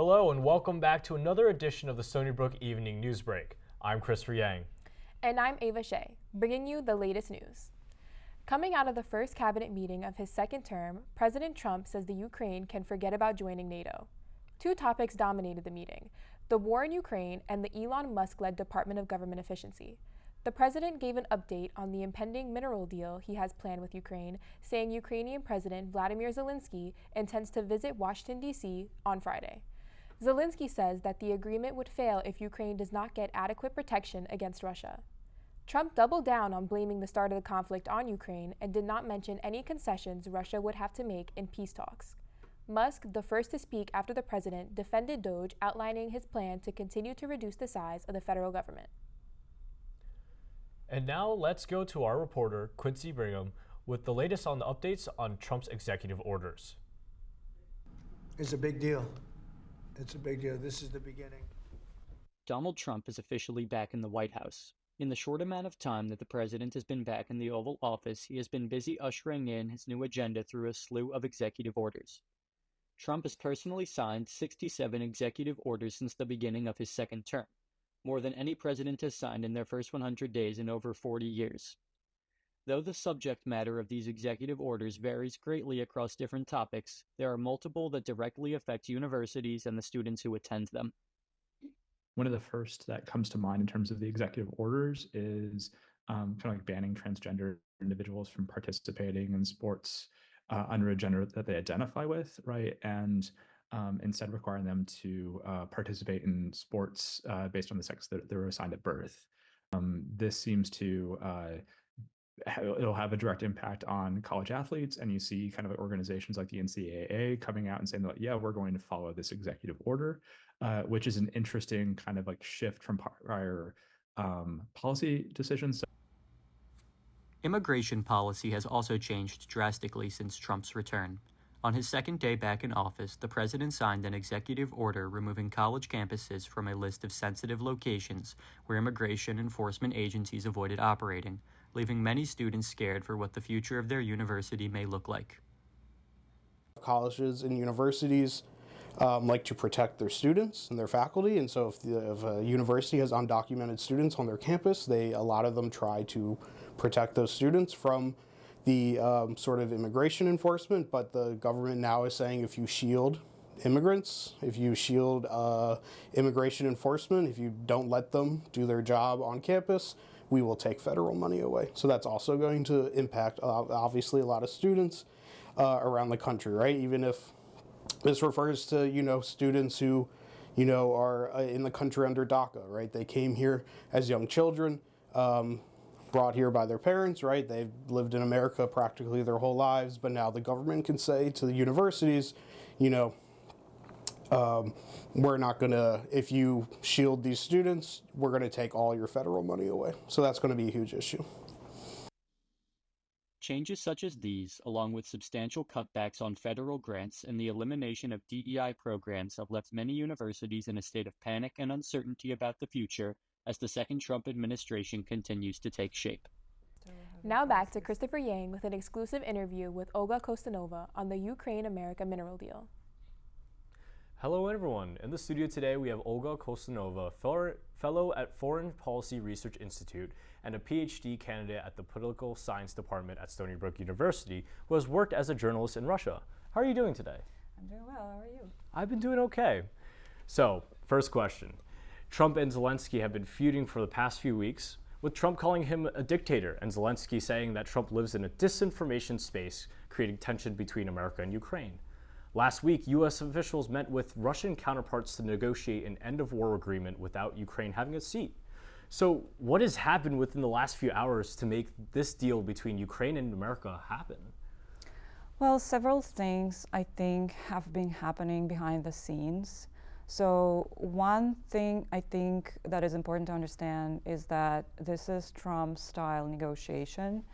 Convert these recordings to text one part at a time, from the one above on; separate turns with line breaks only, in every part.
Hello and welcome back to another edition of the Stony Brook Evening News Break. I'm Christopher Yang.
And I'm Ava Shea, bringing you the latest news. Coming out of the first cabinet meeting of his second term, President Trump says the Ukraine can forget about joining NATO. Two topics dominated the meeting: the war in Ukraine and the Elon Musk-led Department of Government Efficiency. The president gave an update on the impending mineral deal he has planned with Ukraine, saying Ukrainian President Vladimir Zelensky intends to visit Washington, D.C. on Friday. Zelensky says that the agreement would fail if Ukraine does not get adequate protection against Russia. Trump doubled down on blaming the start of the conflict on Ukraine and did not mention any concessions Russia would have to make in peace talks. Musk, the first to speak after the president, defended DOGE, outlining his plan to continue to reduce the size of the federal government.
And now let's go to our reporter, Quincy Brigham, with the latest on the updates on Trump's executive orders.
It's a big deal. It's a big deal. This is the beginning.
Donald Trump is officially back in the White House. In the short amount of time that the president has been back in the Oval Office, he has been busy ushering in his new agenda through a slew of executive orders. Trump has personally signed 67 executive orders since the beginning of his second term, more than any president has signed in their first 100 days in over 40 years. Though the subject matter of these executive orders varies greatly across different topics, there are multiple that directly affect universities and the students who attend them.
One of the first that comes to mind in terms of the executive orders is kind of like banning transgender individuals from participating in sports under a gender that they identify with, right? And instead requiring them to participate in sports based on the sex that they were assigned at birth. This seems to it'll have a direct impact on college athletes, and you see kind of organizations like the NCAA coming out and saying that, yeah, we're going to follow this executive order, which is an interesting kind of like shift from prior policy decisions.
Immigration policy has also changed drastically since Trump's return. On his second day back in office, the president signed an executive order removing college campuses from a list of sensitive locations where immigration enforcement agencies avoided operating, leaving many students scared for what the future of their university may look like.
Colleges and universities like to protect their students and their faculty, and so if a university has undocumented students on their campus, a lot of them try to protect those students from the sort of immigration enforcement. But the government now is saying if you shield immigrants, if you shield immigration enforcement, if you don't let them do their job on campus, we will take federal money away. So that's also going to impact obviously a lot of students around the country, right? Even if this refers to students who are in the country under DACA, right? They came here as young children, brought here by their parents, right? They've lived in America practically their whole lives, but now the government can say to the universities, we're not going to, if you shield these students, we're going to take all your federal money away. So that's going to be a huge issue.
Changes such as these, along with substantial cutbacks on federal grants and the elimination of DEI programs, have left many universities in a state of panic and uncertainty about the future as the second Trump administration continues to take shape.
Now back to Christopher Yang with an exclusive interview with Olga Kostanova on the Ukraine-America mineral deal.
Hello everyone. In the studio today we have Olga Kostanova, fellow at Foreign Policy Research Institute and a PhD candidate at the Political Science Department at Stony Brook University, who has worked as a journalist in Russia. How are you doing today?
I'm doing well. How are you?
I've been doing okay. So, first question. Trump and Zelensky have been feuding for the past few weeks, with Trump calling him a dictator and Zelensky saying that Trump lives in a disinformation space, creating tension between America and Ukraine. Last week, U.S. officials met with Russian counterparts to negotiate an end-of-war agreement without Ukraine having a seat. So what has happened within the last few hours to make this deal between Ukraine and America happen?
Well, several things I think have been happening behind the scenes. So one thing I think that is important to understand is that this is Trump-style negotiation.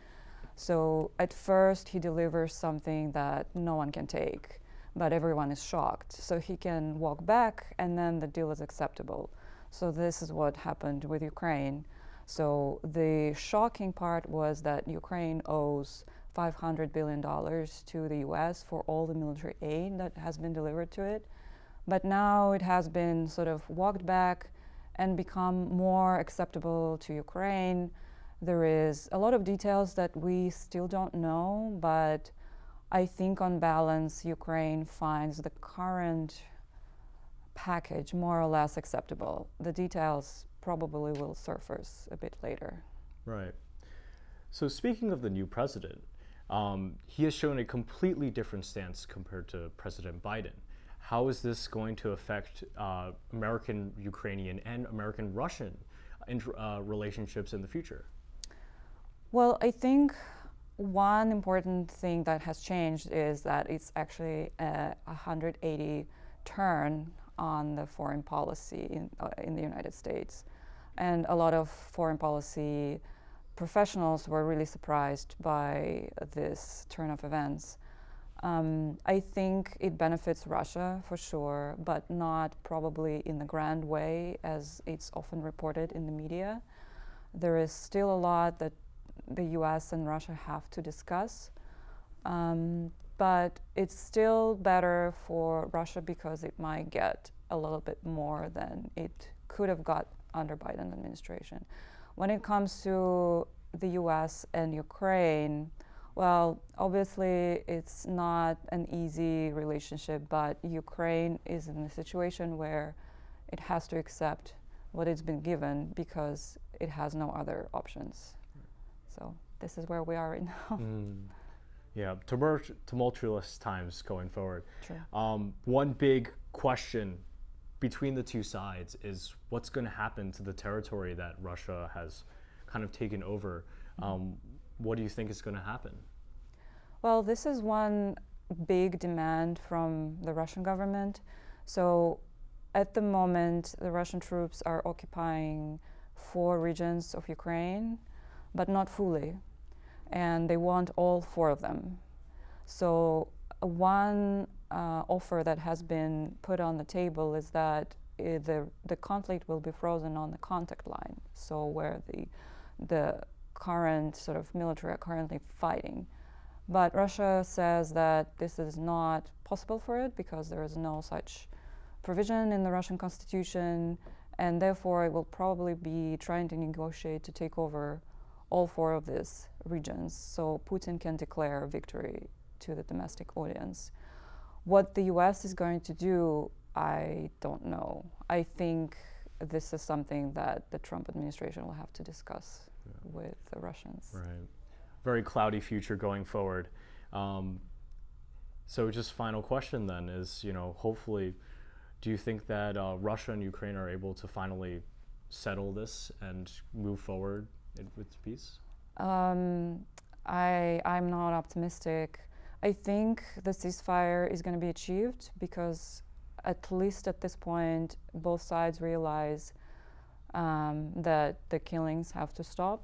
So at first he delivers something that no one can take, but everyone is shocked. So he can walk back and then the deal is acceptable. So this is what happened with Ukraine. So the shocking part was that Ukraine owes $500 billion to the US for all the military aid that has been delivered to it. But now it has been sort of walked back and become more acceptable to Ukraine. There is a lot of details that we still don't know, but I think on balance, Ukraine finds the current package more or less acceptable. The details probably will surface a bit later.
Right. So speaking of the new president, he has shown a completely different stance compared to President Biden. How is this going to affect American-Ukrainian and American-Russian relationships in the future?
Well, I think one important thing that has changed is that it's actually a 180 turn on the foreign policy in the United States. And a lot of foreign policy professionals were really surprised by this turn of events. I think it benefits Russia for sure, but not probably in the grand way as it's often reported in the media. There is still a lot that the US and Russia have to discuss, but it's still better for Russia because it might get a little bit more than it could have got under Biden administration. When it comes to the US and Ukraine, well, obviously it's not an easy relationship, but Ukraine is in a situation where it has to accept what it's been given because it has no other options. So this is where we are right now.
Yeah, tumultuous times going forward.
True.
One big question between the two sides is what's going to happen to the territory that Russia has kind of taken over. What do you think is going to happen?
Well, this is one big demand from the Russian government. So at the moment, the Russian troops are occupying 4 regions of Ukraine, but not fully. And they want all 4 of them. So one offer that has been put on the table is that the conflict will be frozen on the contact line, so where the current sort of military are currently fighting. But Russia says that this is not possible for it because there is no such provision in the Russian constitution, and therefore it will probably be trying to negotiate to take over all 4 of these regions so Putin can declare victory to the domestic audience. What the US is going to do, I don't know. I think this is something that the Trump administration will have to discuss with the Russians.
Right. Very cloudy future going forward. So just final question then is, hopefully, do you think that Russia and Ukraine are able to finally settle this and move forward with peace?
I'm not optimistic. I think the ceasefire is going to be achieved because at least at this point, both sides realize that the killings have to stop,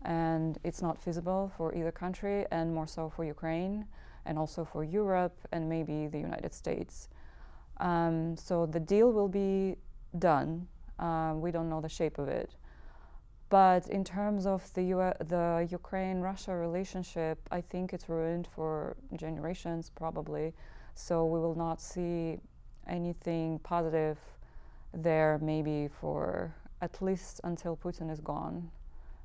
and it's not feasible for either country, and more so for Ukraine, and also for Europe, and maybe the United States. So the deal will be done. We don't know the shape of it. But in terms of the Ukraine-Russia relationship, I think it's ruined for generations, probably. So we will not see anything positive there, maybe for at least until Putin is gone.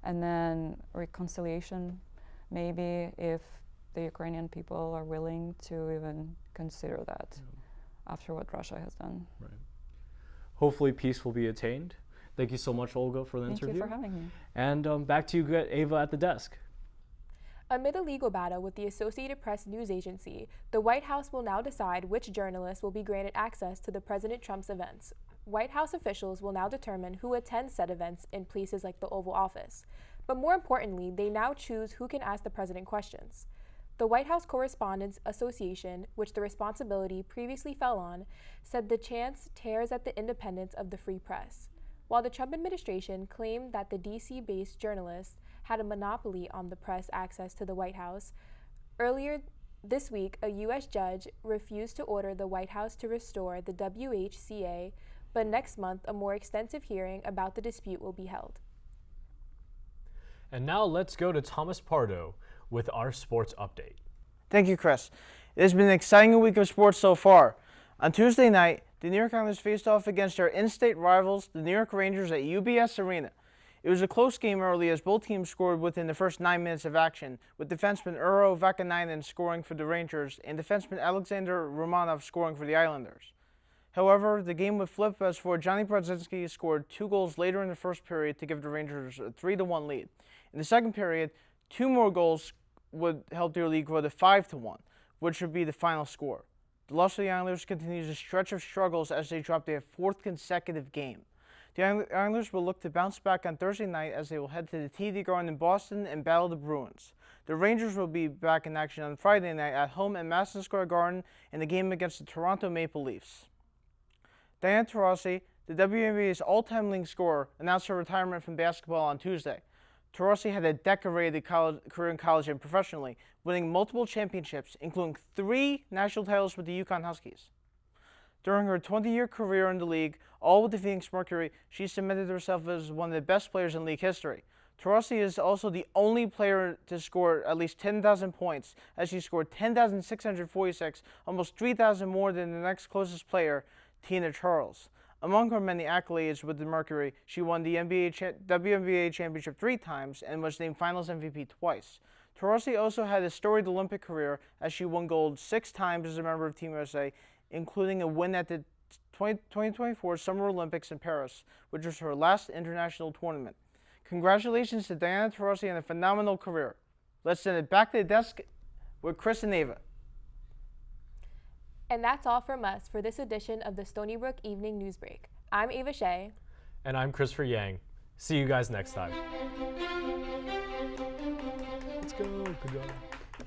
And then reconciliation, maybe, if the Ukrainian people are willing to even consider that after what Russia has done.
Right. Hopefully peace will be attained. Thank you so much, Olga, for the interview.
Thank you for having me.
And back to you, Ava, at the desk.
Amid a legal battle with the Associated Press news agency, the White House will now decide which journalists will be granted access to the President Trump's events. White House officials will now determine who attends said events in places like the Oval Office. But more importantly, they now choose who can ask the president questions. The White House Correspondents Association, which the responsibility previously fell on, said the chance tears at the independence of the free press. While the Trump administration claimed that the D.C.-based journalists had a monopoly on the press access to the White House, earlier this week, a U.S. judge refused to order the White House to restore the WHCA, but next month a more extensive hearing about the dispute will be held.
And now let's go to Thomas Pardo with our sports update.
Thank you, Chris. It has been an exciting week of sports so far. On Tuesday night, the New York Islanders faced off against their in-state rivals, the New York Rangers, at UBS Arena. It was a close game early as both teams scored within the first 9 minutes of action, with defenseman Urho Vakanainen scoring for the Rangers and defenseman Alexander Romanov scoring for the Islanders. However, the game would flip as Johnny Brodzinski scored 2 goals later in the first period to give the Rangers a 3-1 lead. In the second period, 2 more goals would help their lead grow to 5-1, which would be the final score. The loss of the Islanders continues a stretch of struggles as they drop their 4th consecutive game. The Islanders will look to bounce back on Thursday night as they will head to the TD Garden in Boston and battle the Bruins. The Rangers will be back in action on Friday night at home at Madison Square Garden in the game against the Toronto Maple Leafs. Diana Taurasi, the WNBA's all-time leading scorer, announced her retirement from basketball on Tuesday. Taurasi had a decorated career in college and professionally, winning multiple championships, including 3 national titles with the UConn Huskies. During her 20-year career in the league, all with the Phoenix Mercury, she cemented herself as one of the best players in league history. Taurasi is also the only player to score at least 10,000 points, as she scored 10,646, almost 3,000 more than the next closest player, Tina Charles. Among her many accolades with the Mercury, she won the WNBA championship 3 times and was named Finals MVP twice. Taurasi also had a storied Olympic career as she won gold 6 times as a member of Team USA, including a win at the 2024 Summer Olympics in Paris, which was her last international tournament. Congratulations to Diana Taurasi on a phenomenal career. Let's send it back to the desk with Chris and Ava.
And that's all from us for this edition of the Stony Brook Evening News Break. I'm Ava Shea.
And I'm Christopher Yang. See you guys next time. Let's go. Good job.